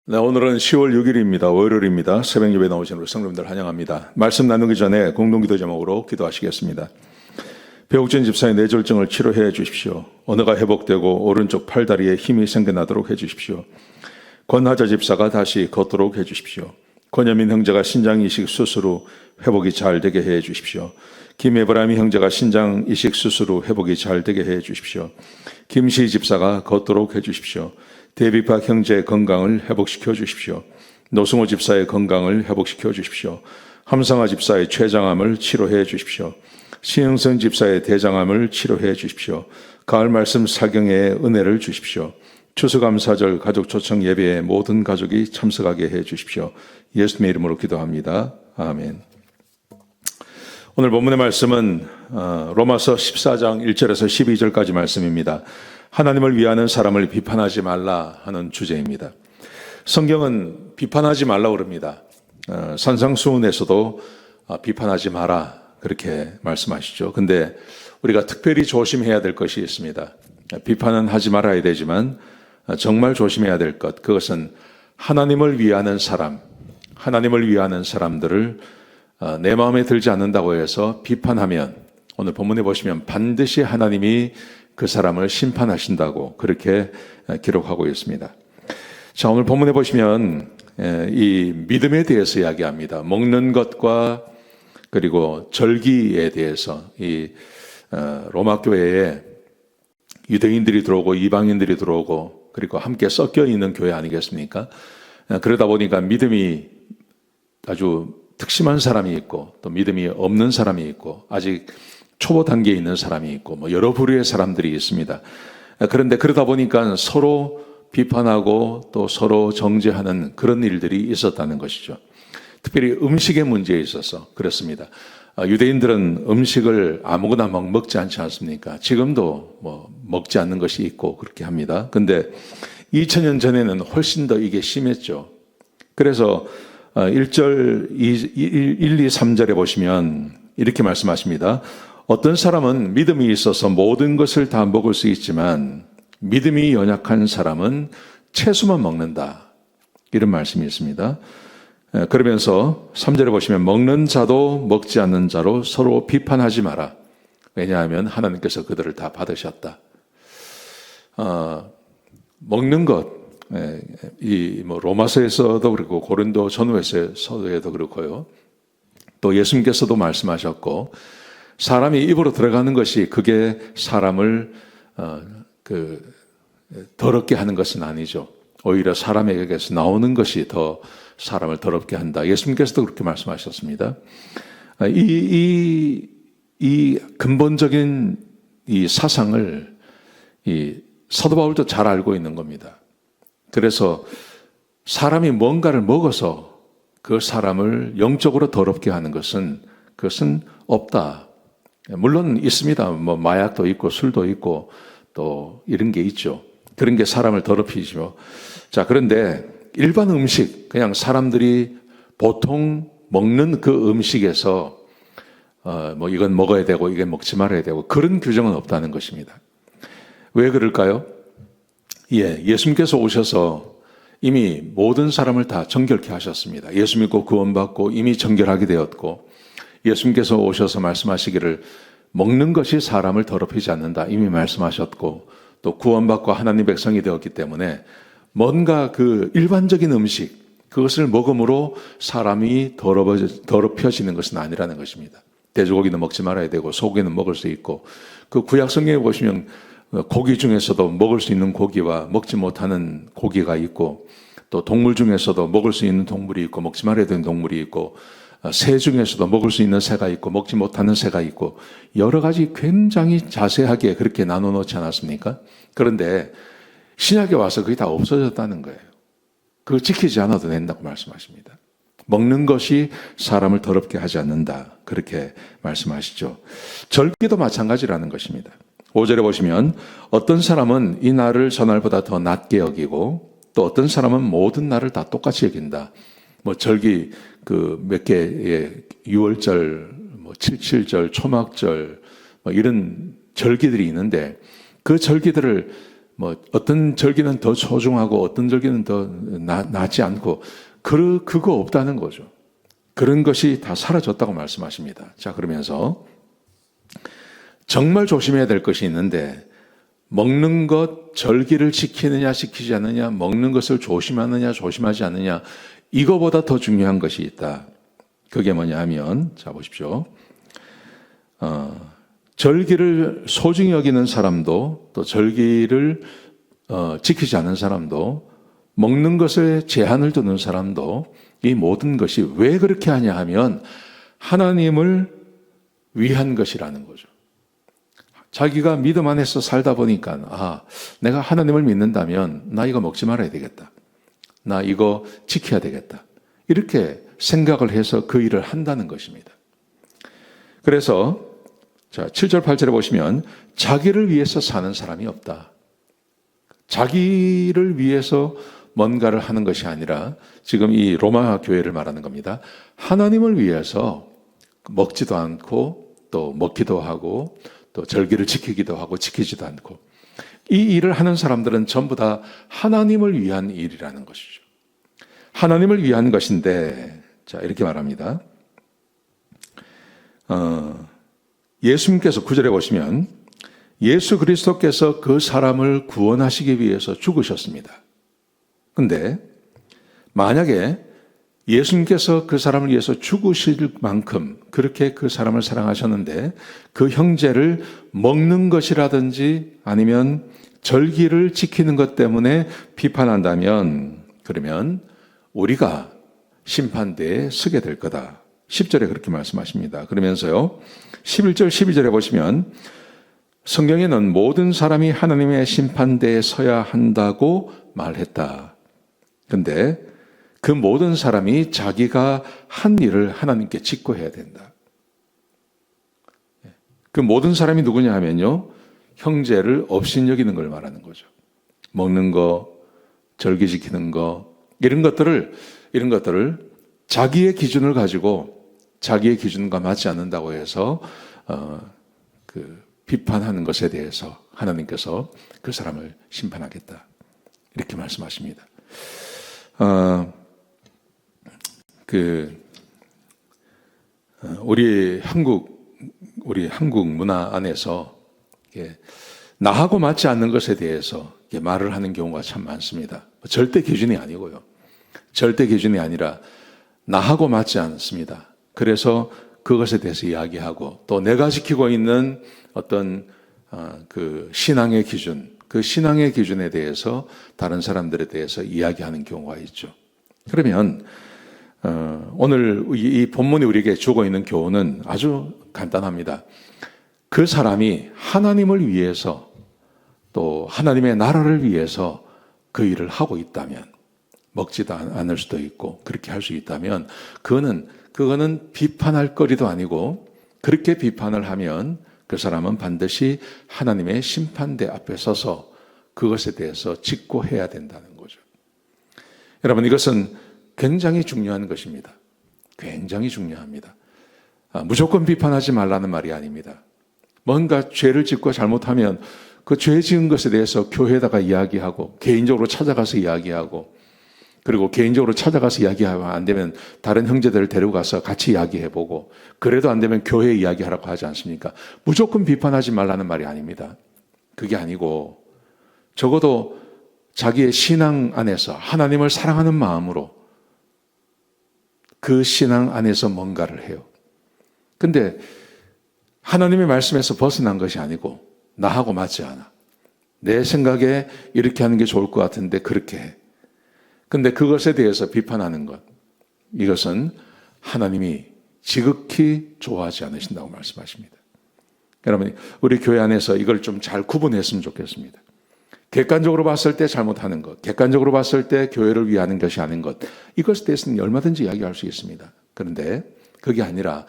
네, 오늘은 10월 6일입니다. 월요일입니다. 새벽 예배 나오신 우리 성도님들 환영합니다. 말씀 나누기 전에 공동기도 제목으로 기도하시겠습니다. 배옥진 집사의 뇌졸중을 치료해 주십시오. 언어가 회복되고 오른쪽 팔다리에 힘이 생겨나도록 해 주십시오. 권하자 집사가 다시 걷도록 해 주십시오. 권여민 형제가 신장 이식 수술 후 회복이 잘 되게 해 주십시오. 김에브라임 형제가 신장 이식 수술 후 회복이 잘 되게 해 주십시오. 김시 집사가 걷도록 해 주십시오. 데비박 형제의 건강을 회복시켜 주십시오. 노승호 집사의 건강을 회복시켜 주십시오. 함상아 집사의 췌장암을 치료해 주십시오. 신영선 집사의 대장암을 치료해 주십시오. 가을 말씀 사경의 은혜를 주십시오. 추수감사절 가족 초청 예배에 모든 가족이 참석하게 해 주십시오. 예수님의 이름으로 기도합니다. 아멘. 오늘 본문의 말씀은 로마서 14장 1절에서 12절까지 말씀입니다. 하나님을 위하는 사람을 비판하지 말라 하는 주제입니다. 성경은 비판하지 말라고 그럽니다. 산상수훈에서도 비판하지 마라 그렇게 말씀하시죠. 근데 우리가 특별히 조심해야 될 것이 있습니다. 비판은 하지 말아야 되지만 정말 조심해야 될 것, 그것은 하나님을 위하는 사람, 하나님을 위하는 사람들을 내 마음에 들지 않는다고 해서 비판하면, 오늘 본문에 보시면 반드시 하나님이 그 사람을 심판하신다고 그렇게 기록하고 있습니다. 자, 오늘 본문에 보시면 이 믿음에 대해서 이야기합니다. 먹는 것과 그리고 절기에 대해서 이 로마 교회에 유대인들이 들어오고 이방인들이 들어오고 그리고 함께 섞여 있는 교회 아니겠습니까? 그러다 보니까 믿음이 아주 특심한 사람이 있고 또 믿음이 없는 사람이 있고 아직 초보 단계에 있는 사람이 있고 여러 부류의 사람들이 있습니다. 그런데 그러다 보니까 서로 비판하고 또 서로 정죄하는 그런 일들이 있었다는 것이죠. 특별히 음식의 문제에 있어서 그렇습니다. 유대인들은 음식을 아무거나 막 먹지 않지 않습니까? 지금도 먹지 않는 것이 있고 그렇게 합니다. 근데 2000년 전에는 훨씬 더 이게 심했죠. 그래서 1절, 1, 2, 3절에 보시면 이렇게 말씀하십니다. 어떤 사람은 믿음이 있어서 모든 것을 다 먹을 수 있지만 믿음이 연약한 사람은 채소만 먹는다. 이런 말씀이 있습니다. 그러면서 3절에 보시면 먹는 자도 먹지 않는 자로 서로 비판하지 마라. 왜냐하면 하나님께서 그들을 다 받으셨다. 먹는 것, 로마서에서도 그렇고 고린도 전후에서도 그렇고요. 또 예수님께서도 말씀하셨고 사람이 입으로 들어가는 것이 그게 사람을 더럽게 하는 것은 아니죠. 오히려 사람에게서 나오는 것이 더 사람을 더럽게 한다. 예수님께서도 그렇게 말씀하셨습니다. 이 근본적인 이 사상을 이 사도 바울도 잘 알고 있는 겁니다. 그래서 사람이 뭔가를 먹어서 그 사람을 영적으로 더럽게 하는 그것은 없다. 물론 있습니다. 마약도 있고 술도 있고 또 이런 게 있죠. 그런 게 사람을 더럽히죠. 자, 그런데 일반 음식, 그냥 사람들이 보통 먹는 그 음식에서 이건 먹어야 되고 이건 먹지 말아야 되고 그런 규정은 없다는 것입니다. 왜 그럴까요? 예수님께서 오셔서 이미 모든 사람을 다 정결케 하셨습니다. 예수 믿고 구원받고 이미 정결하게 되었고 예수님께서 오셔서 말씀하시기를 먹는 것이 사람을 더럽히지 않는다. 이미 말씀하셨고 또 구원받고 하나님 백성이 되었기 때문에 뭔가 그 일반적인 음식 그것을 먹음으로 사람이 더럽혀지는 것은 아니라는 것입니다. 돼지고기는 먹지 말아야 되고 소고기는 먹을 수 있고 그 구약 성경에 보시면 고기 중에서도 먹을 수 있는 고기와 먹지 못하는 고기가 있고 또 동물 중에서도 먹을 수 있는 동물이 있고 먹지 말아야 되는 동물이 있고 새 중에서도 먹을 수 있는 새가 있고 먹지 못하는 새가 있고 여러 가지 굉장히 자세하게 그렇게 나눠 놓지 않았습니까? 그런데 신약에 와서 그게 다 없어졌다는 거예요. 그거 지키지 않아도 된다고 말씀하십니다. 먹는 것이 사람을 더럽게 하지 않는다. 그렇게 말씀하시죠. 절기도 마찬가지라는 것입니다. 5절에 보시면 어떤 사람은 이 날을 저 날보다 더 낮게 여기고 또 어떤 사람은 모든 날을 다 똑같이 여긴다. 절기 몇 개의 6월절, 77절, 초막절 이런 절기들이 있는데 그 절기들을 뭐 어떤 절기는 더 소중하고 어떤 절기는 더 낫지 않고 그거 없다는 거죠. 그런 것이 다 사라졌다고 말씀하십니다. 자, 그러면서 정말 조심해야 될 것이 있는데 먹는 것, 절기를 지키느냐 지키지 않느냐, 먹는 것을 조심하느냐 조심하지 않느냐, 이거보다 더 중요한 것이 있다. 그게 뭐냐 하면, 자 보십시오. 절기를 소중히 여기는 사람도 또 절기를 지키지 않는 사람도 먹는 것에 제한을 두는 사람도 이 모든 것이 왜 그렇게 하냐 하면 하나님을 위한 것이라는 거죠. 자기가 믿음 안에서 살다 보니까 내가 하나님을 믿는다면 나 이거 먹지 말아야 되겠다. 나 이거 지켜야 되겠다. 이렇게 생각을 해서 그 일을 한다는 것입니다. 그래서 자, 7절 8절에 보시면 자기를 위해서 사는 사람이 없다. 자기를 위해서 뭔가를 하는 것이 아니라 지금 이 로마 교회를 말하는 겁니다. 하나님을 위해서 먹지도 않고 또 먹기도 하고 또 절기를 지키기도 하고 지키지도 않고 이 일을 하는 사람들은 전부 다 하나님을 위한 일이라는 것이죠. 하나님을 위한 것인데 자 이렇게 말합니다. 예수님께서 9절에 보시면 예수 그리스도께서 그 사람을 구원하시기 위해서 죽으셨습니다. 근데 만약에 예수님께서 그 사람을 위해서 죽으실 만큼 그렇게 그 사람을 사랑하셨는데 그 형제를 먹는 것이라든지 아니면 절기를 지키는 것 때문에 비판한다면 그러면 우리가 심판대에 서게 될 거다. 10절에 그렇게 말씀하십니다. 그러면서요 11절 12절에 보시면 성경에는 모든 사람이 하나님의 심판대에 서야 한다고 말했다. 근데 그 모든 사람이 자기가 한 일을 하나님께 직고해야 된다. 그 모든 사람이 누구냐 하면요. 형제를 업신여기는 걸 말하는 거죠. 먹는 거, 절기 지키는 거, 이런 것들을 자기의 기준을 가지고 자기의 기준과 맞지 않는다고 해서 비판하는 것에 대해서 하나님께서 그 사람을 심판하겠다. 이렇게 말씀하십니다. 우리 한국 문화 안에서 나하고 맞지 않는 것에 대해서 말을 하는 경우가 참 많습니다. 절대 기준이 아니고요. 절대 기준이 아니라 나하고 맞지 않습니다. 그래서 그것에 대해서 이야기하고 또 내가 지키고 있는 어떤 그 신앙의 기준, 그 신앙의 기준에 대해서 다른 사람들에 대해서 이야기하는 경우가 있죠. 그러면 오늘 이 본문이 우리에게 주고 있는 교훈은 아주 간단합니다. 그 사람이 하나님을 위해서 또 하나님의 나라를 위해서 그 일을 하고 있다면 먹지도 않을 수도 있고 그렇게 할 수 있다면 그거는 비판할 거리도 아니고 그렇게 비판을 하면 그 사람은 반드시 하나님의 심판대 앞에 서서 그것에 대해서 직고해야 된다는 거죠. 여러분 이것은 굉장히 중요한 것입니다. 굉장히 중요합니다. 무조건 비판하지 말라는 말이 아닙니다. 뭔가 죄를 짓고 잘못하면 그 죄 지은 것에 대해서 교회에다가 이야기하고 개인적으로 찾아가서 이야기하고 그리고 개인적으로 찾아가서 이야기하면 안 되면 다른 형제들을 데려가서 같이 이야기해보고 그래도 안 되면 교회에 이야기하라고 하지 않습니까? 무조건 비판하지 말라는 말이 아닙니다. 그게 아니고 적어도 자기의 신앙 안에서 하나님을 사랑하는 마음으로 그 신앙 안에서 뭔가를 해요. 근데 하나님의 말씀에서 벗어난 것이 아니고 나하고 맞지 않아. 내 생각에 이렇게 하는 게 좋을 것 같은데 그렇게 해. 근데 그것에 대해서 비판하는 것, 이것은 하나님이 지극히 좋아하지 않으신다고 말씀하십니다. 여러분, 우리 교회 안에서 이걸 좀 잘 구분했으면 좋겠습니다. 객관적으로 봤을 때 잘못하는 것, 객관적으로 봤을 때 교회를 위하는 것이 아닌 것, 이것에 대해서는 얼마든지 이야기할 수 있습니다. 그런데 그게 아니라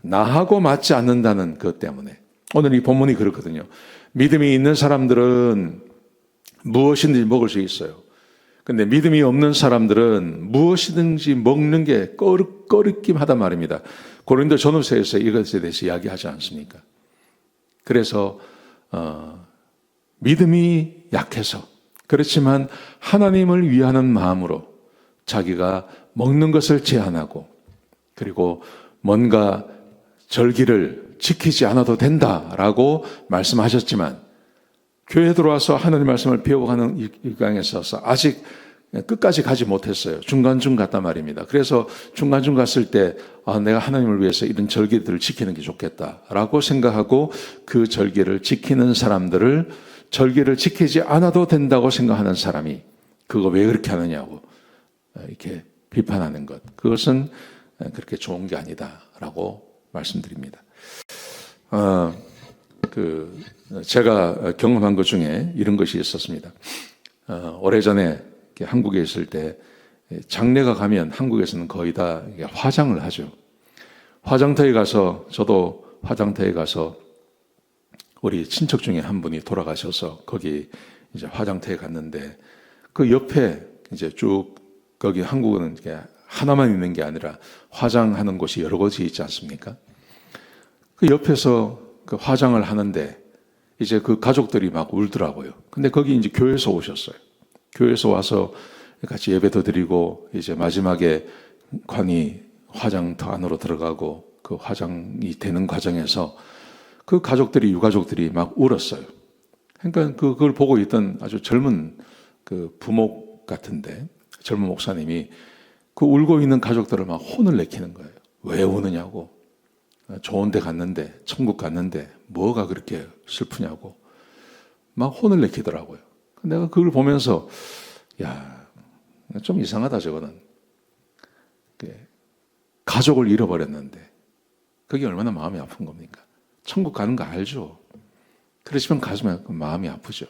나하고 맞지 않는다는 것 때문에 오늘 이 본문이 그렇거든요. 믿음이 있는 사람들은 무엇이든지 먹을 수 있어요. 근데 믿음이 없는 사람들은 무엇이든지 먹는 게 꺼리낌 하단 말입니다. 고린도 전후서에서 이것에 대해서 이야기하지 않습니까? 그래서 믿음이 약해서, 그렇지만 하나님을 위하는 마음으로 자기가 먹는 것을 제한하고, 그리고 뭔가 절기를 지키지 않아도 된다라고 말씀하셨지만, 교회에 들어와서 하나님 말씀을 배워가는 입장에 있어서 아직 끝까지 가지 못했어요. 중간중 갔단 말입니다. 그래서 중간중 갔을 때 내가 하나님을 위해서 이런 절기들을 지키는 게 좋겠다라고 생각하고 그 절기를 지키는 사람들을 절기를 지키지 않아도 된다고 생각하는 사람이 그거 왜 그렇게 하느냐고 이렇게 비판하는 것, 그것은 그렇게 좋은 게 아니다라고 말씀드립니다. 제가 경험한 것 중에 이런 것이 있었습니다. 오래전에 한국에 있을 때 장례가 가면 한국에서는 거의 다 화장을 하죠. 화장터에 가서, 저도 화장터에 가서 우리 친척 중에 한 분이 돌아가셔서 거기 이제 화장터에 갔는데 그 옆에 이제 쭉 거기 한국은 하나만 있는 게 아니라 화장하는 곳이 여러 곳이 있지 않습니까? 그 옆에서 그 화장을 하는데 이제 그 가족들이 막 울더라고요. 근데 거기 이제 교회에서 오셨어요. 교회에서 와서 같이 예배도 드리고 이제 마지막에 관이 화장터 안으로 들어가고 그 화장이 되는 과정에서 그 가족들이, 유가족들이 막 울었어요. 그러니까 그걸 보고 있던 아주 젊은 그 부목 같은데 젊은 목사님이 그 울고 있는 가족들을 막 혼을 내키는 거예요. 왜 우느냐고. 좋은 데 갔는데, 천국 갔는데 뭐가 그렇게 슬프냐고 막 혼을 내키더라고요. 내가 그걸 보면서 야, 좀 이상하다 저거는. 가족을 잃어버렸는데 그게 얼마나 마음이 아픈 겁니까? 천국 가는 거 알죠? 그렇지만 가슴에 마음이 아프죠.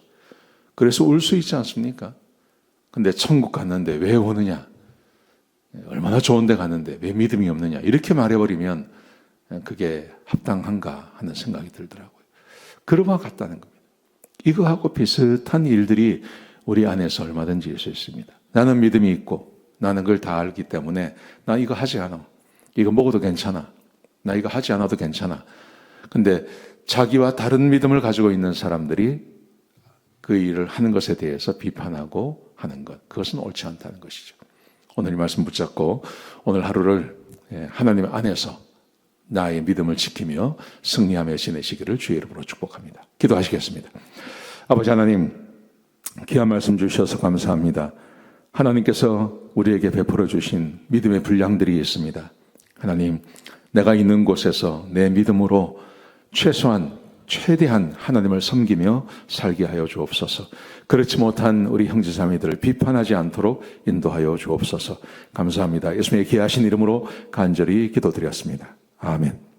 그래서 울 수 있지 않습니까? 근데 천국 갔는데 왜 오느냐? 얼마나 좋은 데 갔는데 왜 믿음이 없느냐? 이렇게 말해버리면 그게 합당한가 하는 생각이 들더라고요. 그러와 같다는 겁니다. 이거하고 비슷한 일들이 우리 안에서 얼마든지 있을 수 있습니다. 나는 믿음이 있고 나는 그걸 다 알기 때문에 나 이거 하지 않아. 이거 먹어도 괜찮아. 나 이거 하지 않아도 괜찮아. 근데 자기와 다른 믿음을 가지고 있는 사람들이 그 일을 하는 것에 대해서 비판하고 하는 것, 그것은 옳지 않다는 것이죠. 오늘 이 말씀 붙잡고 오늘 하루를 하나님 안에서 나의 믿음을 지키며 승리하며 지내시기를 주의 이름으로 축복합니다. 기도하시겠습니다. 아버지 하나님, 귀한 말씀 주셔서 감사합니다. 하나님께서 우리에게 베풀어 주신 믿음의 분량들이 있습니다. 하나님, 내가 있는 곳에서 내 믿음으로 최대한 하나님을 섬기며 살게 하여 주옵소서. 그렇지 못한 우리 형제자매들을 비판하지 않도록 인도하여 주옵소서. 감사합니다. 예수님의 귀하신 이름으로 간절히 기도드렸습니다. 아멘.